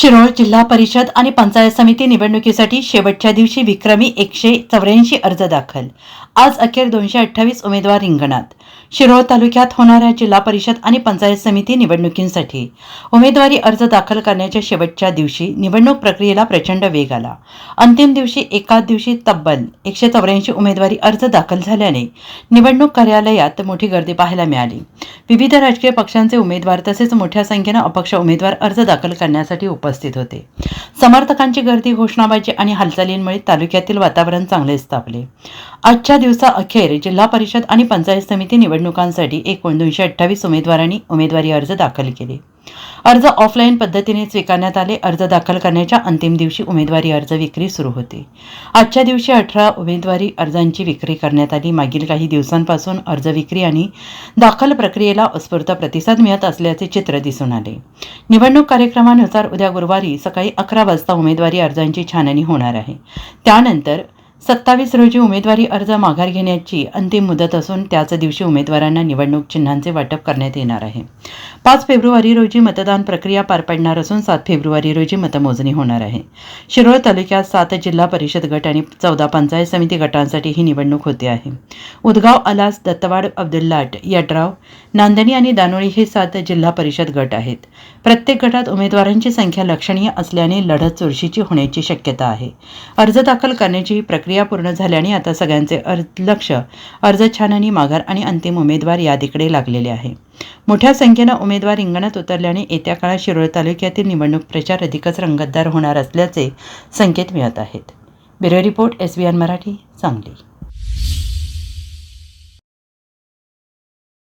शिरोळ जिल्हा परिषद आणि पंचायत समिती निवडणुकीसाठी शेवटच्या दिवशी विक्रमी 184 अर्ज दाखल। आज अखेर 228 उमेदवार रिंगणात। शिरोळ तालुक्यात होणाऱ्या जिल्हा परिषद आणि पंचायत समिती निवडणुकींसाठी उमेदवारी अर्ज दाखल करण्याच्या शेवटच्या दिवशी निवडणूक प्रक्रियेला प्रचंड वेग आला। अंतिम दिवशी एकाच दिवशी तब्बल 184 उमेदवारी अर्ज दाखल झाल्याने निवडणूक कार्यालयात मोठी गर्दी पाहायला मिळाली। विविध राजकीय पक्षांचे उमेदवार तसेच मोठ्या संख्येने अपक्ष उमेदवार अर्ज दाखल करण्यासाठी उपस्थित होते। समर्थकांची गर्दी, घोषणाबाजी आणि हालचालींमुळे तालुक्यातील वातावरण चांगलेच तापले। आजच्या दिवसा अखेर जिल्हा परिषद आणि पंचायत समिती निवडणुकांसाठी एकूण 228 उमेदवारांनी उमेदवारी अर्ज दाखल केले। अर्ज ऑफलाईन पद्धतीने स्वीकारण्यात आले। अर्ज दाखल करण्याच्या अंतिम दिवशी उमेदवारी अर्ज विक्री सुरू होते। आजच्या दिवशी 18 उमेदवारी अर्जांची विक्री करण्यात आली। मागील काही दिवसांपासून अर्ज विक्री आणि दाखल प्रक्रियेला उत्स्फूर्त प्रतिसाद मिळत असल्याचे चित्र दिसून आले। निवडणूक कार्यक्रमानुसार उद्या गुरुवारी सकाळी 11 वाजता उमेदवारी अर्जांची छाननी होणार आहे। त्यानंतर 27 रोजी उमेदवारी अर्ज माघार घेण्याची अंतिम मुदत असून त्याच दिवशी उमेदवारांना निवडणूक चिन्हांचे वाटप करण्यात येणार आहे। 5 फेब्रुवारी रोजी मतदान प्रक्रिया पार पडणार असून 7 फेब्रुवारी रोजी मतमोजणी होणार आहे। शिरोळ तालुक्यात 7 जिल्हा परिषद गट आणि 14 पंचायत समिती गटांसाठी ही निवडणूक होते आहे। उदगाव, अलास, दत्तवाड, अब्दुल्लाट, यड्राव, नांदणी आणि दानोळी हे 7 जिल्हा परिषद गट आहेत। प्रत्येक गटात उमेदवारांची संख्या लक्षणीय असल्याने लढत चुरशीची होण्याची शक्यता आहे। अर्ज दाखल करण्याची ही प्रक्रिया पूर्ण झाल्याने आता सगळ्यांचे लक्ष अर्ज छाननी, माघार आणि अंतिम उमेदवार यादीकडे लागलेले आहे। मोठ्या संख्येने उमेदवार रिंगणात उतरल्याने येत्या काळात शिरोळ तालुक्यातील निवडणूक प्रचार अधिकच रंगतदार होणार असल्याचे संकेत मिळत आहेत। Bureau report, SBN Marathi, Sangli.